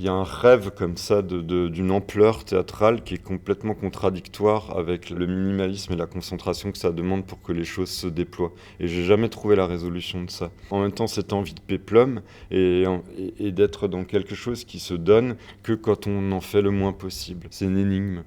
Il y a un rêve comme ça d'une ampleur théâtrale qui est complètement contradictoire avec le minimalisme et la concentration que ça demande pour que les choses se déploient. Et j'ai jamais trouvé la résolution de ça. En même temps, cette envie de péplum et d'être dans quelque chose qui se donne que quand on en fait le moins possible. C'est une énigme.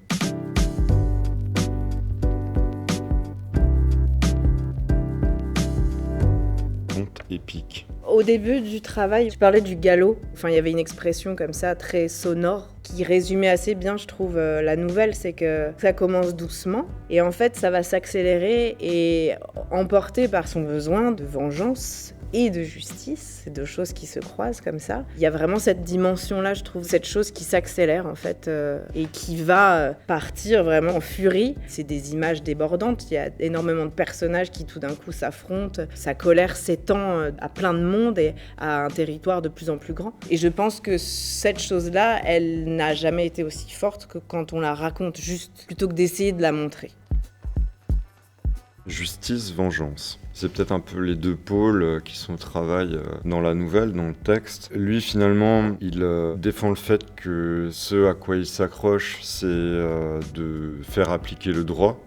Conte épique. Au début du travail, tu parlais du galop. Enfin, il y avait une expression comme ça, très sonore, qui résumait assez bien, je trouve, la nouvelle. C'est que ça commence doucement et en fait, ça va s'accélérer et emporté par son besoin de vengeance et de justice, c'est deux choses qui se croisent comme ça. Il y a vraiment cette dimension-là, je trouve, cette chose qui s'accélère en fait et qui va partir vraiment en furie. C'est des images débordantes, il y a énormément de personnages qui tout d'un coup s'affrontent, sa colère s'étend à plein de monde et à un territoire de plus en plus grand. Et je pense que cette chose-là, elle n'a jamais été aussi forte que quand on la raconte juste, plutôt que d'essayer de la montrer. Justice, vengeance. C'est peut-être un peu les deux pôles qui sont au travail dans la nouvelle, dans le texte. Lui, finalement, il défend le fait que ce à quoi il s'accroche, c'est de faire appliquer le droit,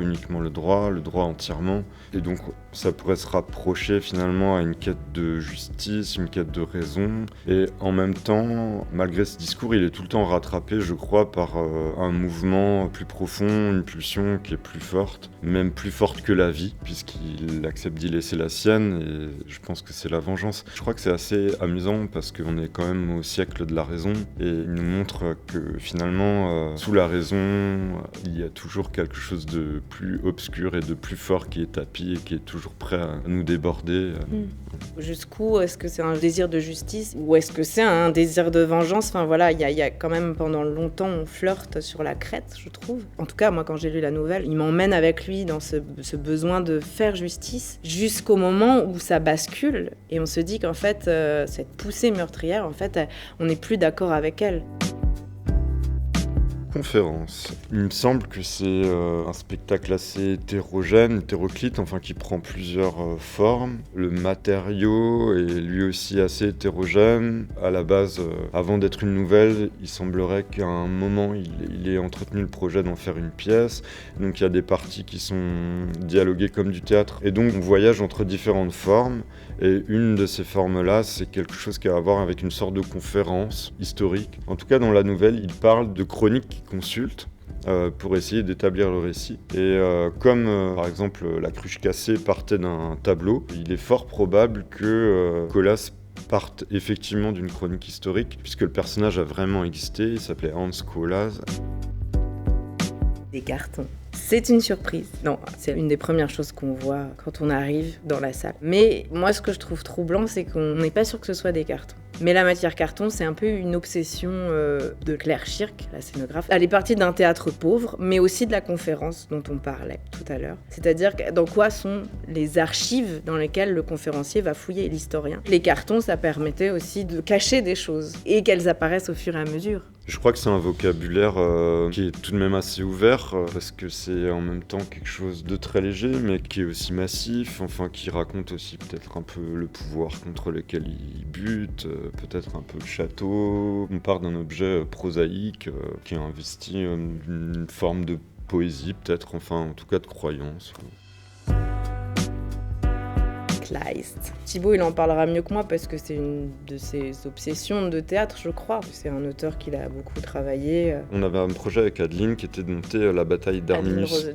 uniquement le droit entièrement. Et donc, ça pourrait se rapprocher finalement à une quête de justice, une quête de raison. Et en même temps, malgré ce discours, il est tout le temps rattrapé, je crois, par un mouvement plus profond, une pulsion qui est plus forte, même plus forte que la vie, puisqu'il accepte d'y laisser la sienne, et je pense que c'est la vengeance. Je crois que c'est assez amusant parce qu'on est quand même au siècle de la raison, et il nous montre que finalement, sous la raison, il y a toujours quelque chose de plus obscur et de plus fort qui est tapis et qui est toujours prêt à nous déborder. Jusqu'où est-ce que c'est un désir de justice ou est-ce que c'est un désir de vengeance? Enfin voilà, il y a quand même pendant longtemps on flirte sur la crête, je trouve. En tout cas, moi quand j'ai lu la nouvelle, il m'emmène avec lui dans ce besoin de faire justice jusqu'au moment où ça bascule et on se dit qu'en fait, cette poussée meurtrière, en fait, on n'est plus d'accord avec elle. Conférence. Il me semble que c'est un spectacle assez hétéroclite, enfin qui prend plusieurs formes. Le matériau est lui aussi assez hétérogène. À la base, avant d'être une nouvelle, il semblerait qu'à un moment, il ait entretenu le projet d'en faire une pièce. Donc il y a des parties qui sont dialoguées comme du théâtre. Et donc on voyage entre différentes formes. Et une de ces formes-là, c'est quelque chose qui a à voir avec une sorte de conférence historique. En tout cas, dans la nouvelle, il parle de chroniques qu'il consulte pour essayer d'établir le récit. Et comme, par exemple, la cruche cassée partait d'un tableau, il est fort probable que Colas parte effectivement d'une chronique historique, puisque le personnage a vraiment existé, il s'appelait Hans Colas. Des cartons. C'est une surprise. Non, c'est une des premières choses qu'on voit quand on arrive dans la salle. Mais moi, ce que je trouve troublant, c'est qu'on n'est pas sûr que ce soit des cartons. Mais la matière carton, c'est un peu une obsession de Claire Schirk, la scénographe. Elle est partie d'un théâtre pauvre, mais aussi de la conférence dont on parlait tout à l'heure. C'est-à-dire dans quoi sont les archives dans lesquelles le conférencier va fouiller, l'historien. Les cartons, ça permettait aussi de cacher des choses et qu'elles apparaissent au fur et à mesure. Je crois que c'est un vocabulaire qui est tout de même assez ouvert, parce que c'est en même temps quelque chose de très léger, mais qui est aussi massif, enfin qui raconte aussi peut-être un peu le pouvoir contre lequel il bute, peut-être un peu le château. On part d'un objet prosaïque qui est investi d'une forme de poésie, peut-être, enfin en tout cas de croyance. Kleist. Thibaut, il en parlera mieux que moi parce que c'est une de ses obsessions de théâtre, je crois. C'est un auteur qu'il a beaucoup travaillé. On avait un projet avec Adeline qui était de monter la bataille d'Arminius.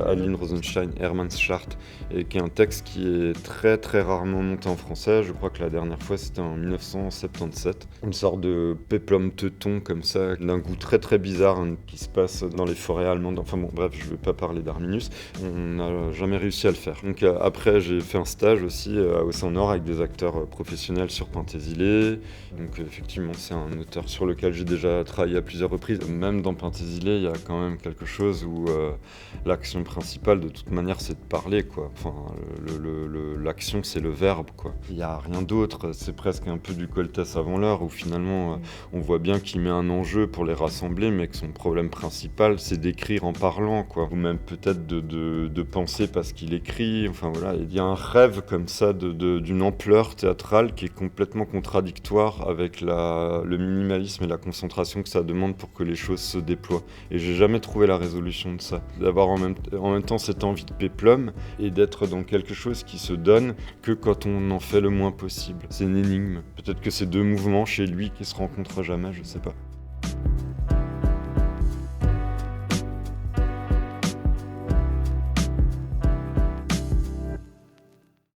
Adeline Rosenstein, Hermannschaft, et qui est un texte qui est très très rarement monté en français. Je crois que la dernière fois c'était en 1977. Une sorte de péplum teuton comme ça, d'un goût très très bizarre qui se passe dans les forêts allemandes. Enfin bon, bref, je ne vais pas parler d'Arminius. On n'a jamais réussi à le faire. Donc après, j'ai fait un stage aussi à Océan-Nord avec des acteurs professionnels sur Pintésilée. Donc effectivement, c'est un auteur sur lequel j'ai déjà travaillé à plusieurs reprises. Même dans Pintésilée, il y a quand même quelque chose où l'action principale, de toute manière, c'est de parler, quoi. Enfin, l'action, c'est le verbe, quoi. Il n'y a rien d'autre. C'est presque un peu du Coltès avant l'heure, où finalement, on voit bien qu'il met un enjeu pour les rassembler, mais que son problème principal, c'est d'écrire en parlant, quoi. Ou même peut-être de penser parce qu'il écrit. Enfin voilà, il y a un rêve comme ça d'une ampleur théâtrale qui est complètement contradictoire avec le minimalisme et la concentration que ça demande pour que les choses se déploient. Et j'ai jamais trouvé la résolution de ça. D'avoir en même temps cette envie de péplum et d'être dans quelque chose qui se donne que quand on en fait le moins possible. C'est une énigme. Peut-être que c'est deux mouvements chez lui qui se rencontrent jamais, je sais pas.